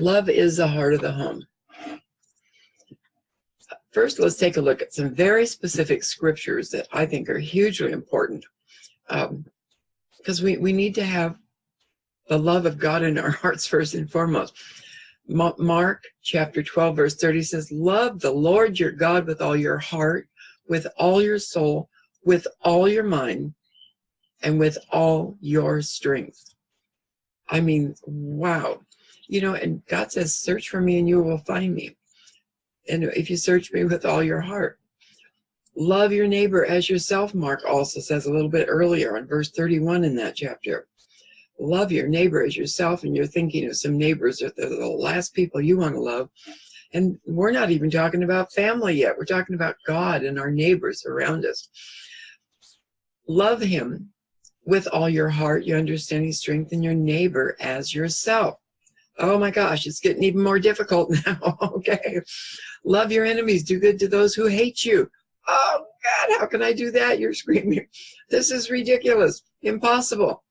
Love is the heart of the home. First, let's take a look at some very specific scriptures that I think are hugely important, because we need to have the love of God in our hearts first and foremost. Mark chapter 12, verse 30 says, love the Lord your God with all your heart, with all your soul, with all your mind, and with all your strength. I mean, wow. You know, and God says, search for me and you will find me. And if you search me with all your heart. Love your neighbor as yourself, Mark also says a little bit earlier on verse 31 in that chapter. Love your neighbor as yourself, and you're thinking of some neighbors that are the last people you want to love. And we're not even talking about family yet. We're talking about God and our neighbors around us. Love him with all your heart, your understanding, strength, and your neighbor as yourself. Oh my gosh, it's getting even more difficult now. Okay. Love your enemies. Do good to those who hate you. Oh God, how can I do that? You're screaming. This is ridiculous. Impossible.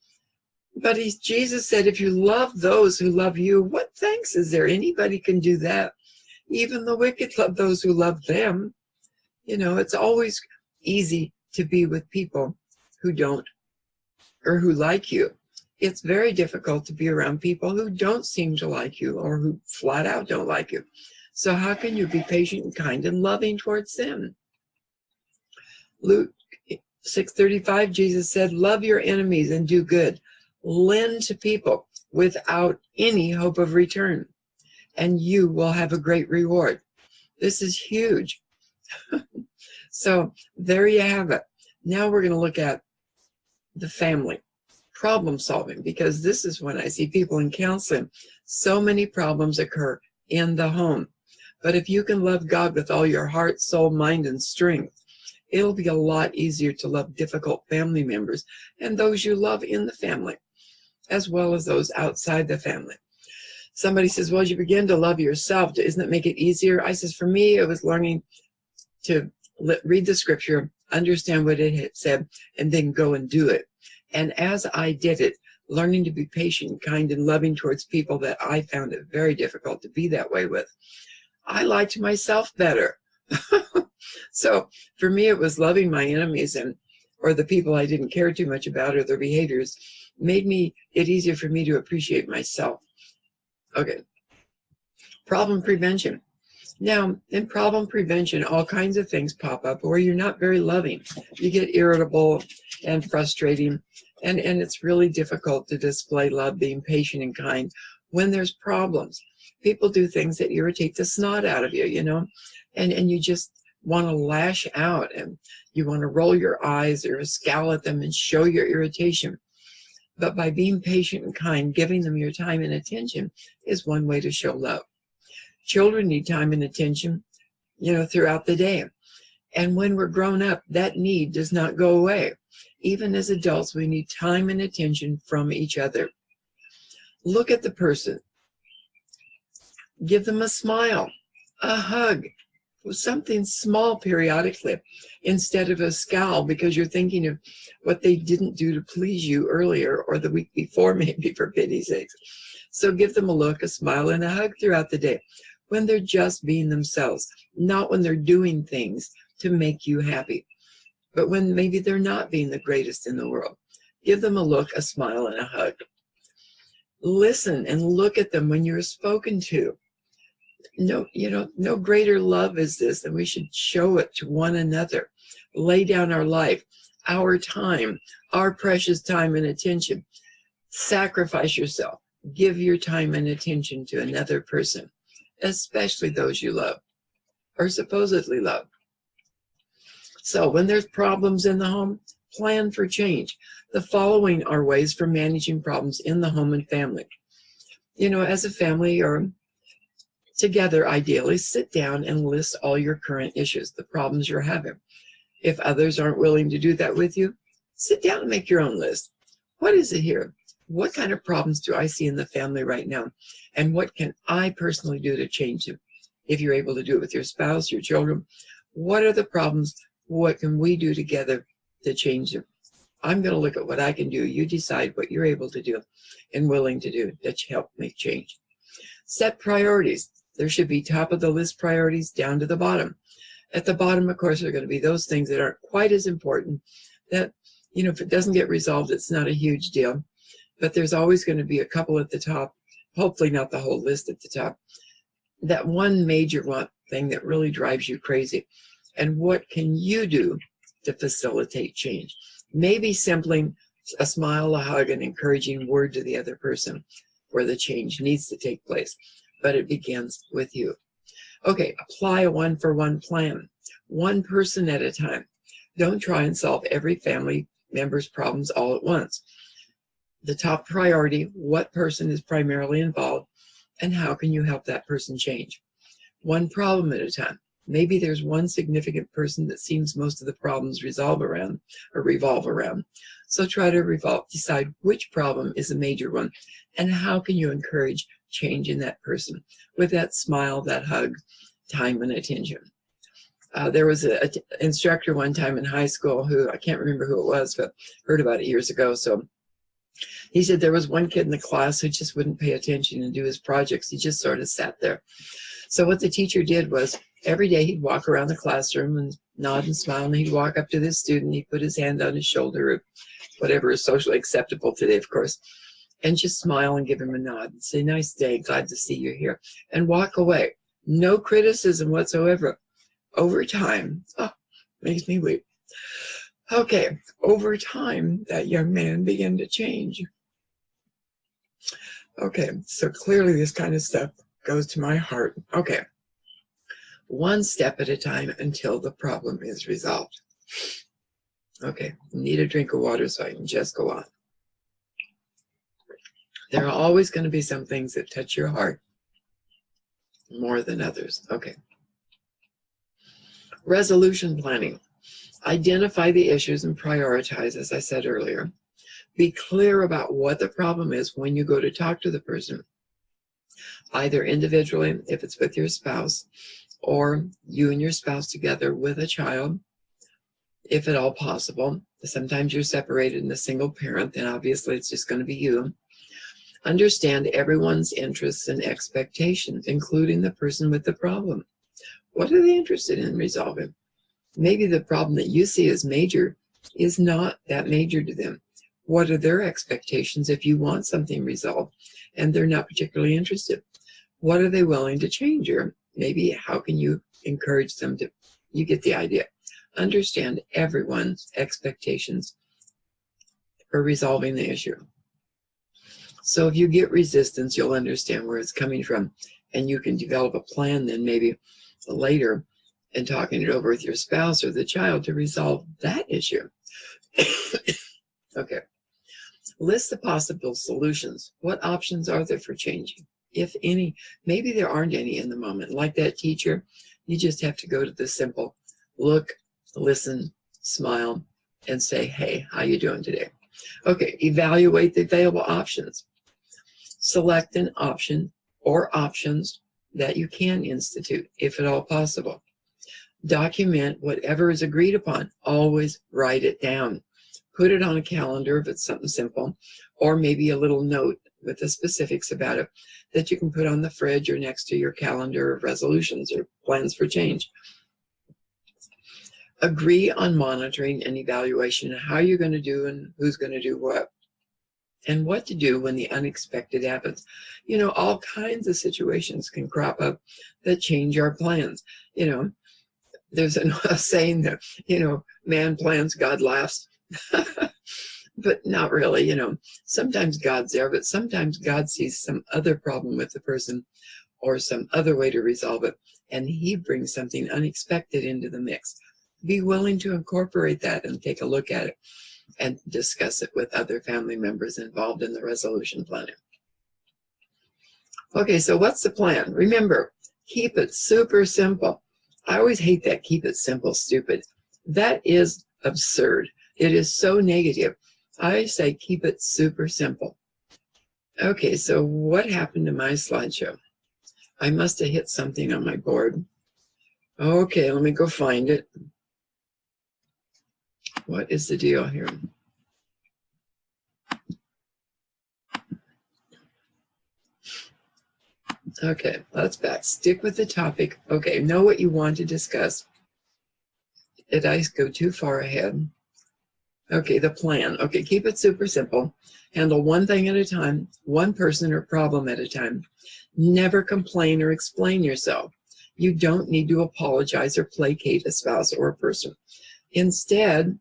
But Jesus said, if you love those who love you, what thanks is there? Anybody can do that. Even the wicked love those who love them. You know, it's always easy to be with people who don't or who like you. It's very difficult to be around people who don't seem to like you or who flat out don't like you. So how can you be patient and kind and loving towards them? Luke 6:35, Jesus said, love your enemies and do good. Lend to people without any hope of return, and you will have a great reward. This is huge. So there you have it. Now we're going to look at the family, problem solving, because this is when I see people in counseling. So many problems occur in the home. But if you can love God with all your heart, soul, mind, and strength, it'll be a lot easier to love difficult family members and those you love in the family, as well as those outside the family. Somebody says, well, as you begin to love yourself, doesn't it make it easier? I says, for me, it was learning to read the scripture, understand what it had said, and then go and do it. And as I did it, learning to be patient, kind, and loving towards people that I found it very difficult to be that way with, I liked myself better. So for me, it was loving my enemies or the people I didn't care too much about or their behaviors made it easier for me to appreciate myself. Okay. Problem prevention. Now, in problem prevention, all kinds of things pop up where you're not very loving. You get irritable and frustrating, and it's really difficult to display love, being patient and kind when there's problems. People do things that irritate the snot out of you, you know, and you just want to lash out and you want to roll your eyes or scowl at them and show your irritation. But by being patient and kind, giving them your time and attention is one way to show love. Children need time and attention, you know, throughout the day. And when we're grown up, that need does not go away. Even as adults, we need time and attention from each other. Look at the person. Give them a smile, a hug, something small periodically, instead of a scowl because you're thinking of what they didn't do to please you earlier or the week before, maybe, for pity's sake. So give them a look, a smile, and a hug throughout the day when they're just being themselves, not when they're doing things to make you happy, but when maybe they're not being the greatest in the world. Give them a look, a smile, and a hug. Listen and look at them when you're spoken to. No, you know, no greater love is this, and we should show it to one another. Lay down our life, our time, our precious time and attention. Sacrifice yourself. Give your time and attention to another person, especially those you love or supposedly love. So when there's problems in the home, plan for change. The following are ways for managing problems in the home and family. You know, as a family or together, ideally, sit down and list all your current issues, the problems you're having. If others aren't willing to do that with you, sit down and make your own list. What is it here? What kind of problems do I see in the family right now? And what can I personally do to change them? If you're able to do it with your spouse, your children, what are the problems? What can we do together to change them? I'm going to look at what I can do. You decide what you're able to do and willing to do to help make change. Set priorities. There should be top of the list priorities down to the bottom. At the bottom, of course, are going to be those things that aren't quite as important, that, you know, if it doesn't get resolved, it's not a huge deal. But there's always going to be a couple at the top, hopefully not the whole list at the top. That one major thing that really drives you crazy. And what can you do to facilitate change? Maybe simply a smile, a hug, an encouraging word to the other person where the change needs to take place. But it begins with you. Okay, apply a one-for-one plan. One person at a time. Don't try and solve every family member's problems all at once. The top priority, what person is primarily involved, and how can you help that person change? One problem at a time. Maybe there's one significant person that seems most of the problems revolve around. So try to decide which problem is a major one, and how can you encourage change in that person with that smile, that hug, time, and attention. There was an instructor one time in high school who, I can't remember who it was, but heard about it years ago. So he said there was one kid in the class who just wouldn't pay attention and do his projects. He just sort of sat there. So what the teacher did was every day he'd walk around the classroom and nod and smile, and he'd walk up to this student, he'd put his hand on his shoulder, or whatever is socially acceptable today, of course, and just smile and give him a nod and say, "Nice day, glad to see you here," and walk away. No criticism whatsoever. Over time, makes me weep. Okay, over time, that young man began to change. Okay, so clearly this kind of stuff goes to my heart. Okay, one step at a time until the problem is resolved. Okay, need a drink of water so I can just go on. There are always going to be some things that touch your heart more than others. Okay. Resolution planning. Identify the issues and prioritize, as I said earlier. Be clear about what the problem is when you go to talk to the person, either individually, if it's with your spouse, or you and your spouse together with a child, if at all possible. Sometimes you're separated and a single parent, then obviously it's just going to be you. Understand everyone's interests and expectations, including the person with the problem. What are they interested in resolving? Maybe the problem that you see as major is not that major to them. What are their expectations if you want something resolved and they're not particularly interested? What are they willing to change? Or maybe how can you encourage them to, you get the idea. Understand everyone's expectations for resolving the issue. So if you get resistance, you'll understand where it's coming from, and you can develop a plan then maybe later and talking it over with your spouse or the child to resolve that issue. Okay. List the possible solutions. What options are there for changing, if any? Maybe there aren't any in the moment. Like that teacher, you just have to go to the simple look, listen, smile, and say, "Hey, how you doing today?" Okay, evaluate the available options. Select an option or options that you can institute, if at all possible. Document whatever is agreed upon. Always write it down. Put it on a calendar if it's something simple, or maybe a little note with the specifics about it that you can put on the fridge or next to your calendar of resolutions or plans for change. Agree on monitoring and evaluation of how you're going to do and who's going to do what, and what to do when the unexpected happens. You know, all kinds of situations can crop up that change our plans. You know, there's a saying that, you know, man plans, God laughs. But not really, you know. Sometimes God's there, but sometimes God sees some other problem with the person or some other way to resolve it, and he brings something unexpected into the mix. Be willing to incorporate that and take a look at it and discuss it with other family members involved in the resolution planning. Okay, so what's the plan? Remember, keep it super simple. I always hate that keep it simple, stupid. That is absurd. It is so negative. I say keep it super simple. Okay, so what happened to my slideshow? I must have hit something on my board. Okay, let me go find it. What is the deal here? Okay, let's back. Stick with the topic. Okay, know what you want to discuss. Did I go too far ahead? Okay, the plan. Okay, keep it super simple. Handle one thing at a time, one person or problem at a time. Never complain or explain yourself. You don't need to apologize or placate a spouse or a person. Instead,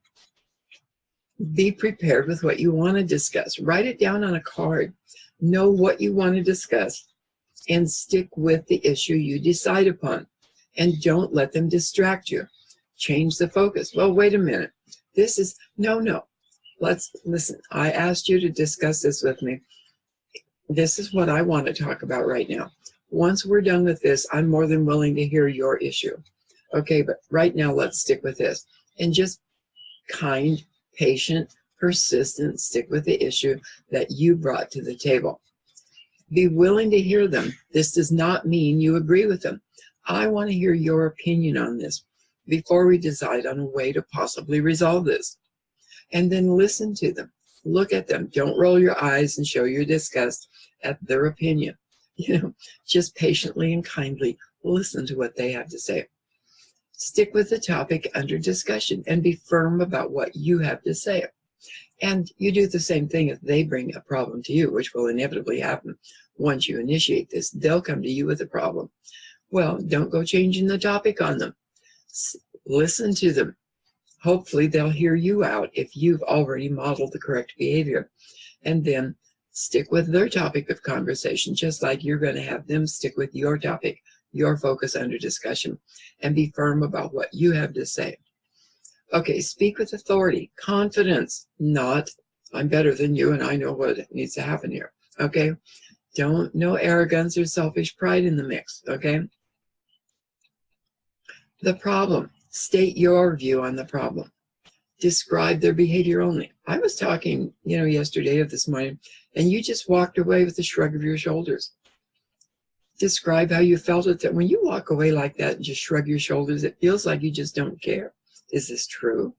be prepared with what you want to discuss. Write it down on a card. Know what you want to discuss and stick with the issue you decide upon. And don't let them distract you. Change the focus. Well, wait a minute. This is, no. Let's listen. I asked you to discuss this with me. This is what I want to talk about right now. Once we're done with this, I'm more than willing to hear your issue. Okay, but right now let's stick with this. And just kind, patient, persistent, stick with the issue that you brought to the table. Be willing to hear them. This does not mean you agree with them. I want to hear your opinion on this before we decide on a way to possibly resolve this. And then listen to them. Look at them. Don't roll your eyes and show your disgust at their opinion. Just patiently and kindly listen to what they have to say. Stick with the topic under discussion and be firm about what you have to say. And you do the same thing if they bring a problem to you, which will inevitably happen once you initiate this. They'll come to you with a problem. Well, don't go changing the topic on them. Listen to them. Hopefully they'll hear you out if you've already modeled the correct behavior. And then stick with their topic of conversation, just like you're going to have them stick with your topic, your focus under discussion, and be firm about what you have to say. Okay, speak with authority, confidence, not I'm better than you and I know what needs to happen here. Okay, no arrogance or selfish pride in the mix. Okay, the problem, state your view on the problem. Describe their behavior only. I was talking, yesterday or this morning, and you just walked away with a shrug of your shoulders. Describe how you felt it. That when you walk away like that and just shrug your shoulders, it feels like you just don't care. Is this true?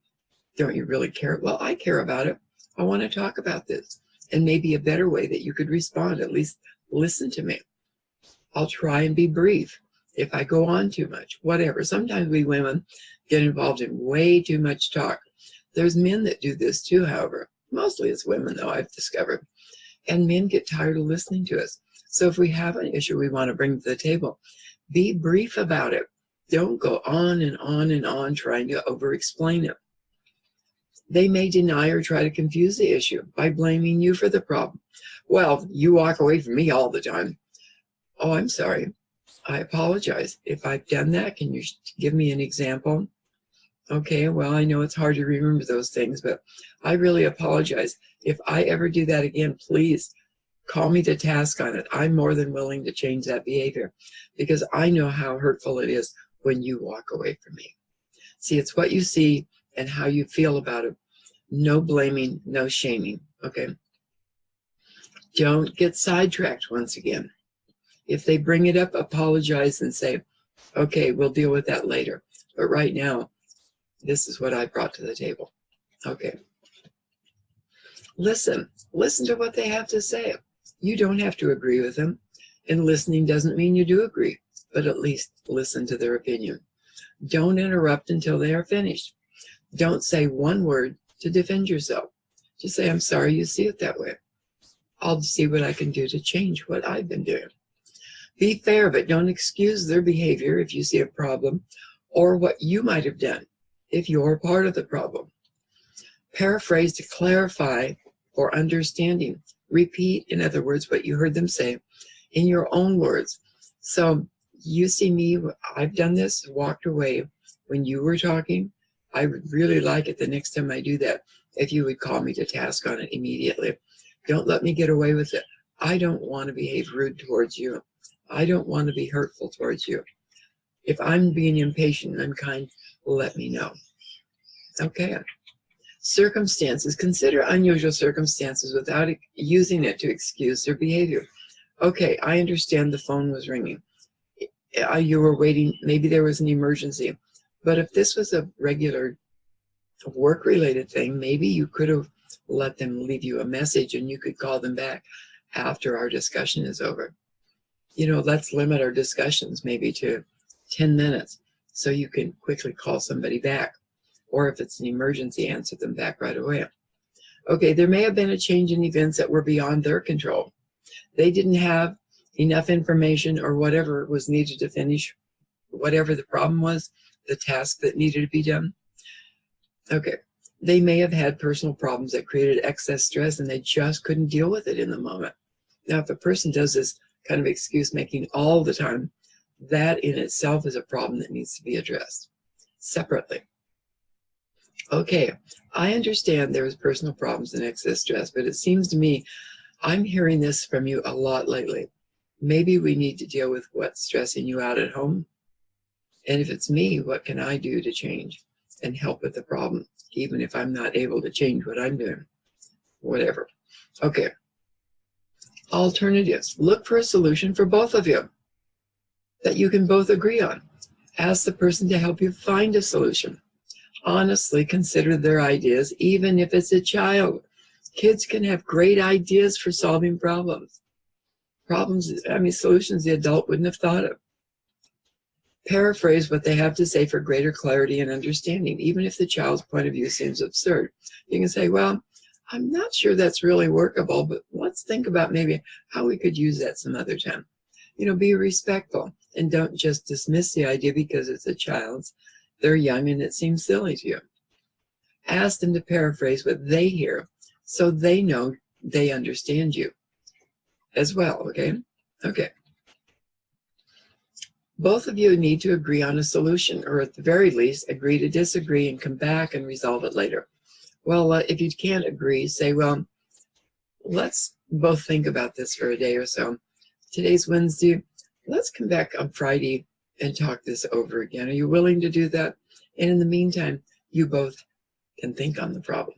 Don't you really care? Well, I care about it. I want to talk about this. And maybe a better way that you could respond, at least listen to me. I'll try and be brief. If I go on too much, whatever. Sometimes we women get involved in way too much talk. There's men that do this too, however. Mostly it's women, though, I've discovered. And men get tired of listening to us. So if we have an issue we want to bring to the table, be brief about it. Don't go on and on and on trying to over-explain it. They may deny or try to confuse the issue by blaming you for the problem. Well, you walk away from me all the time. Oh, I'm sorry. I apologize. If I've done that, can you give me an example? Okay, well, I know it's hard to remember those things, but I really apologize. If I ever do that again, please call me to task on it. I'm more than willing to change that behavior because I know how hurtful it is when you walk away from me. See, it's what you see and how you feel about it. No blaming, no shaming, okay? Don't get sidetracked once again. If they bring it up, apologize and say, okay, we'll deal with that later. But right now, this is what I brought to the table. Okay. Listen to what they have to say. You don't have to agree with them. And listening doesn't mean you do agree, but at least listen to their opinion. Don't interrupt until they are finished. Don't say one word to defend yourself. Just say, I'm sorry you see it that way. I'll see what I can do to change what I've been doing. Be fair, but don't excuse their behavior if you see a problem or what you might have done if you're part of the problem. Paraphrase to clarify for understanding. Repeat, in other words, what you heard them say in your own words. So you see me, I've done this, walked away when you were talking. I would really like it the next time I do that if you would call me to task on it immediately. Don't let me get away with it. I don't want to behave rude towards you. I don't want to be hurtful towards you. If I'm being impatient and unkind, let me know. Okay. Circumstances. Consider unusual circumstances without using it to excuse their behavior. Okay, I understand the phone was ringing. You were waiting. Maybe there was an emergency. But if this was a regular work-related thing, maybe you could have let them leave you a message and you could call them back after our discussion is over. let's limit our discussions maybe to 10 minutes so you can quickly call somebody back. Or if it's an emergency, answer them back right away. Okay, there may have been a change in events that were beyond their control. They didn't have enough information or whatever was needed to finish whatever the problem was, the task that needed to be done. Okay, they may have had personal problems that created excess stress and they just couldn't deal with it in the moment. Now, if a person does this kind of excuse making all the time, that in itself is a problem that needs to be addressed separately. Okay, I understand there is personal problems and excess stress, but it seems to me I'm hearing this from you a lot lately. Maybe we need to deal with what's stressing you out at home. And if it's me, what can I do to change and help with the problem, even if I'm not able to change what I'm doing? Whatever. Okay. Alternatives. Look for a solution for both of you that you can both agree on. Ask the person to help you find a solution. Honestly, consider their ideas, even if it's a child. Kids can have great ideas for solving problems. Solutions the adult wouldn't have thought of. Paraphrase what they have to say for greater clarity and understanding, even if the child's point of view seems absurd. You can say, well, I'm not sure that's really workable, but let's think about maybe how we could use that some other time. Be respectful and don't just dismiss the idea because it's a child's. They're young and it seems silly to you. Ask them to paraphrase what they hear so they know they understand you as well, okay? Okay. Both of you need to agree on a solution, or at the very least, agree to disagree and come back and resolve it later. Well, if you can't agree, say, well, let's both think about this for a day or so. Today's Wednesday. Let's come back on Friday and talk this over again. Are you willing to do that? And in the meantime, you both can think on the problem.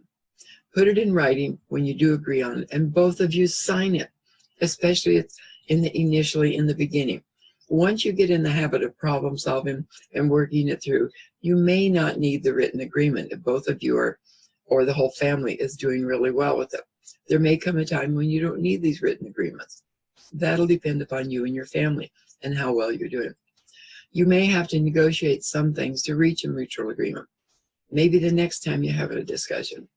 Put it in writing when you do agree on it, and both of you sign it, especially initially in the beginning. Once you get in the habit of problem solving and working it through, you may not need the written agreement if both of you are, or the whole family is doing really well with it. There may come a time when you don't need these written agreements. That'll depend upon you and your family and how well you're doing. You may have to negotiate some things to reach a mutual agreement. Maybe the next time you have a discussion.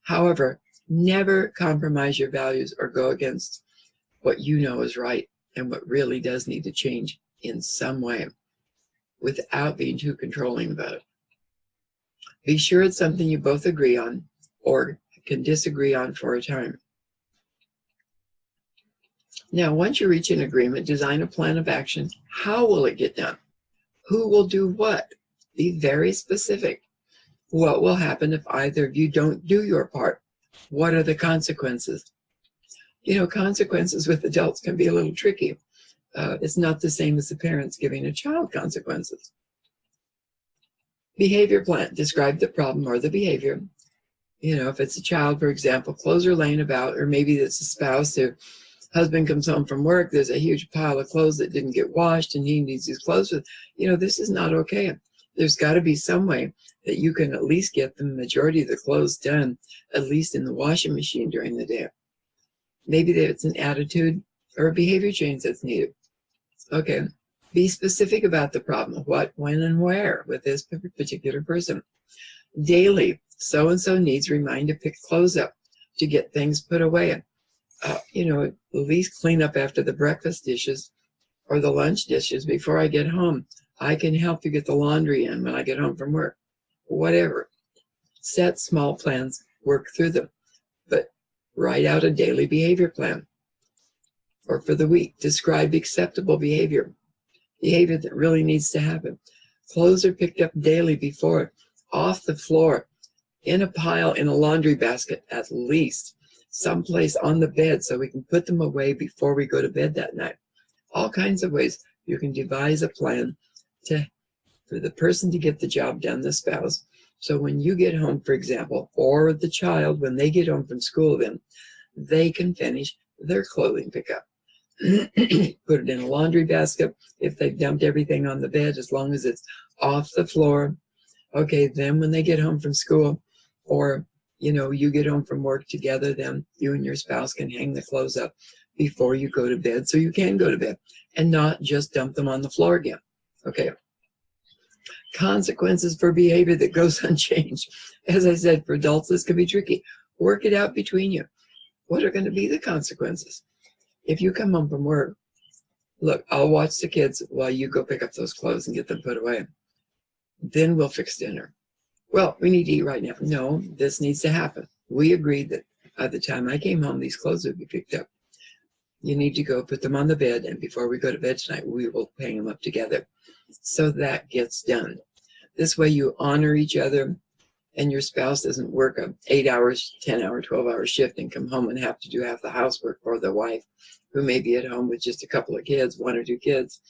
However, never compromise your values or go against what you know is right and what really does need to change in some way without being too controlling about it. Be sure it's something you both agree on or can disagree on for a time. Now, once you reach an agreement, design a plan of action. How will it get done? Who will do what? Be very specific. What will happen if either of you don't do your part? What are the consequences? Consequences with adults can be a little tricky. It's not the same as the parents giving a child consequences. Behavior plan. Describe the problem or the behavior. If it's a child, for example, clothes are laying about, or maybe it's a spouse who husband comes home from work, there's a huge pile of clothes that didn't get washed and he needs these clothes. This is not okay. There's got to be some way that you can at least get the majority of the clothes done, at least in the washing machine during the day. Maybe it's an attitude or a behavior change that's needed. Okay, be specific about the problem, what, when, and where with this particular person. Daily, so-and-so needs remind to pick clothes up, to get things put away. At least clean up after the breakfast dishes or the lunch dishes before I get home. I can help you get the laundry in when I get home from work. Whatever. Set small plans, work through them, but write out a daily behavior plan. Or for the week, describe acceptable behavior that really needs to happen. Clothes are picked up daily before, off the floor, in a pile, in a laundry basket at least, someplace on the bed so we can put them away before we go to bed that night. All kinds of ways you can devise a plan for the person to get the job done, the spouse. So when you get home, for example, or the child, when they get home from school, then they can finish their clothing pickup. Put it in a laundry basket if they've dumped everything on the bed, as long as it's off the floor. Okay, then when they get home from school, or you get home from work together, then you and your spouse can hang the clothes up before you go to bed so you can go to bed and not just dump them on the floor again. Okay. Consequences for behavior that goes unchanged. As I said, for adults, this can be tricky. Work it out between you. What are going to be the consequences? If you come home from work, look, I'll watch the kids while you go pick up those clothes and get them put away. Then we'll fix dinner. Well, we need to eat right now. No, this needs to happen. We agreed that by the time I came home, these clothes would be picked up. You need to go put them on the bed, and before we go to bed tonight, we will hang them up together. So that gets done. This way you honor each other, and your spouse doesn't work a 8 hours, 10-hour, 12-hour shift and come home and have to do half the housework for the wife who may be at home with just a couple of kids, 1 or 2 kids.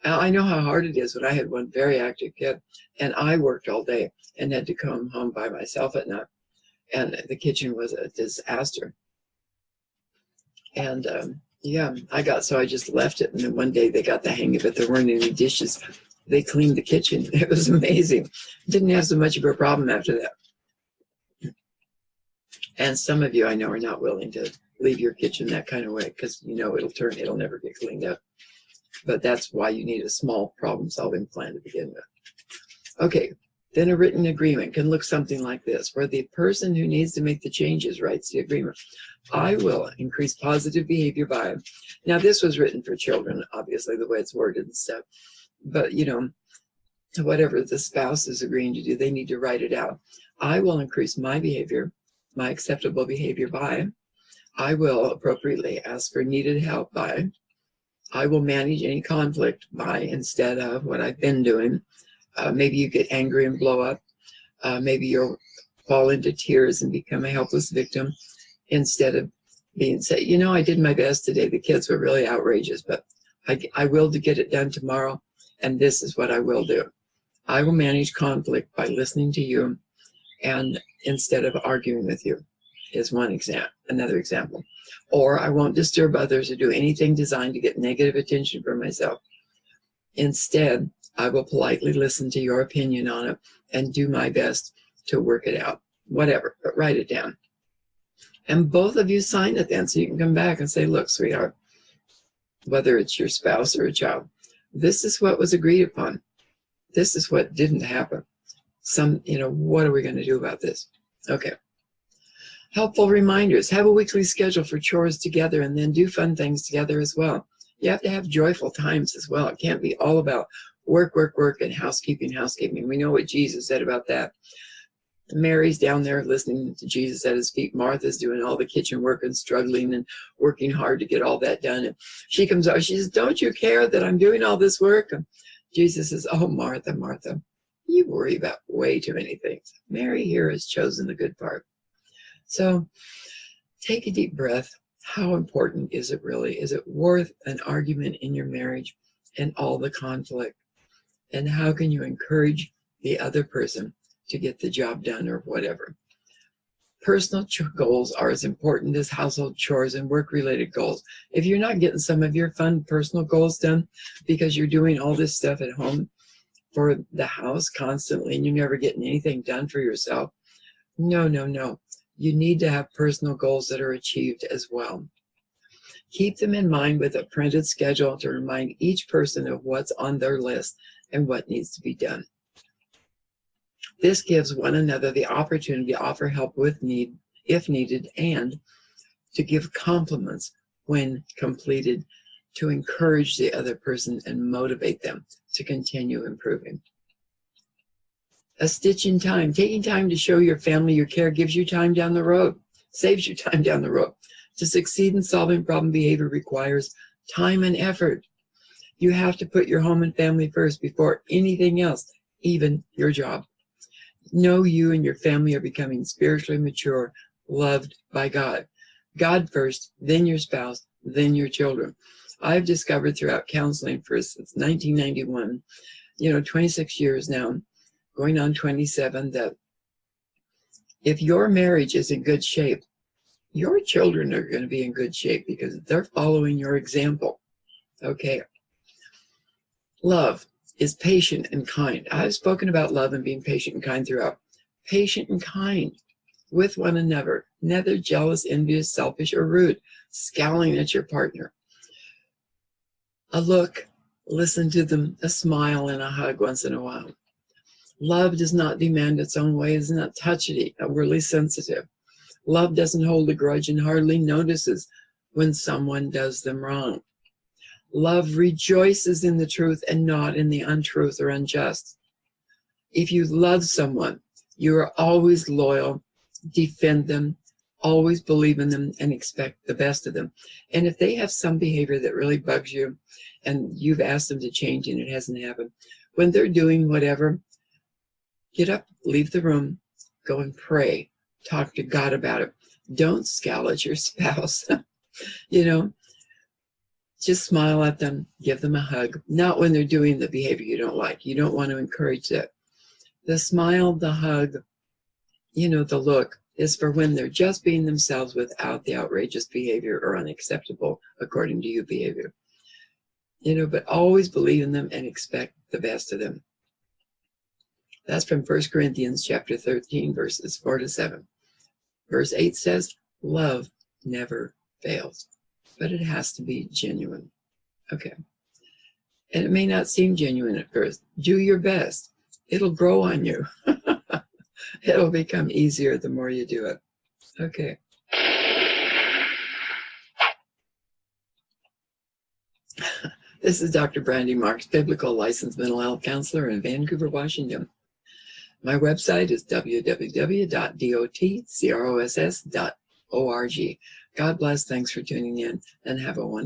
Now, I know how hard it is when I had one very active kid, and I worked all day and had to come home by myself at night, and the kitchen was a disaster. And yeah, I just left it, and then one day they got the hang of it. There weren't any dishes. They cleaned the kitchen. It was amazing. Didn't have so much of a problem after that. And some of you I know are not willing to leave your kitchen that kind of way because you know it'll never get cleaned up. But that's why you need a small problem-solving plan to begin with. Okay, then a written agreement can look something like this, where the person who needs to make the changes writes the agreement. I will increase positive behavior by. Now, this was written for children, obviously, the way it's worded and stuff. But, you know, whatever the spouse is agreeing to do, they need to write it out. I will increase my behavior, my acceptable behavior by. I will appropriately ask for needed help by. I will manage any conflict by instead of what I've been doing. Maybe you get angry and blow up. Maybe you'll fall into tears and become a helpless victim instead of say, you know, I did my best today. The kids were really outrageous, but I will to get it done tomorrow. And this is what I will do. I will manage conflict by listening to you and instead of arguing with you is another example. Or I won't disturb others or do anything designed to get negative attention for myself. Instead, I will politely listen to your opinion on it and do my best to work it out. Whatever, but write it down. And both of you sign it then so you can come back and say, look, sweetheart, whether it's your spouse or a child, this is what was agreed upon. This is what didn't happen. What are we going to do about this? Okay. Helpful reminders. Have a weekly schedule for chores together and then do fun things together as well. You have to have joyful times as well. It can't be all about work, and housekeeping. We know what Jesus said about that. Mary's down there listening to Jesus at his feet. Martha's doing all the kitchen work and struggling and working hard to get all that done. And she comes out, she says, don't you care that I'm doing all this work? And Jesus says, oh, Martha, Martha, you worry about way too many things. Mary here has chosen the good part. So take a deep breath. How important is it really? Is it worth an argument in your marriage and all the conflict? And how can you encourage the other person to get the job done or whatever? Personal goals are as important as household chores and work-related goals. If you're not getting some of your fun personal goals done because you're doing all this stuff at home for the house constantly and you're never getting anything done for yourself, no. You need to have personal goals that are achieved as well. Keep them in mind with a printed schedule to remind each person of what's on their list and what needs to be done. This gives one another the opportunity to offer help if needed, and to give compliments when completed to encourage the other person and motivate them to continue improving. A stitch in time. Taking time to show your family your care gives you time down the road, saves you time down the road. To succeed in solving problem behavior requires time and effort. You have to put your home and family first before anything else, even your job. Know you and your family are becoming spiritually mature, loved by God. God first, then your spouse, then your children. I've discovered throughout counseling since 1991, 26 years now, going on 27, that if your marriage is in good shape, your children are going to be in good shape because they're following your example. Okay. Love is patient and kind. I've spoken about love and being patient and kind throughout. Patient and kind. with one another, neither jealous, envious, selfish, or rude, scowling at your partner. A look, listen to them, a smile, and a hug once in a while. Love does not demand its own way, is not touchy, overly sensitive. Love doesn't hold a grudge and hardly notices when someone does them wrong. Love rejoices in the truth and not in the untruth or unjust. If you love someone, you are always loyal, defend them, always believe in them, and expect the best of them. And if they have some behavior that really bugs you and you've asked them to change and it hasn't happened, when they're doing whatever, get up, leave the room, go and pray, talk to God about it. Don't scowl at your spouse. Just smile at them, give them a hug. Not when they're doing the behavior you don't like. You don't want to encourage that. The smile, the hug, the look is for when they're just being themselves without the outrageous behavior or unacceptable according to you behavior. But always believe in them and expect the best of them. That's from 1 Corinthians chapter 13, verses 4-7. Verse 8 says, love never fails, but it has to be genuine. Okay. And it may not seem genuine at first. Do your best. It'll grow on you. It'll become easier the more you do it. Okay. This is Dr. Brandy Marks, Biblical Licensed Mental Health Counselor in Vancouver, Washington. My website is www.dotcross.org. God bless. Thanks for tuning in and have a wonderful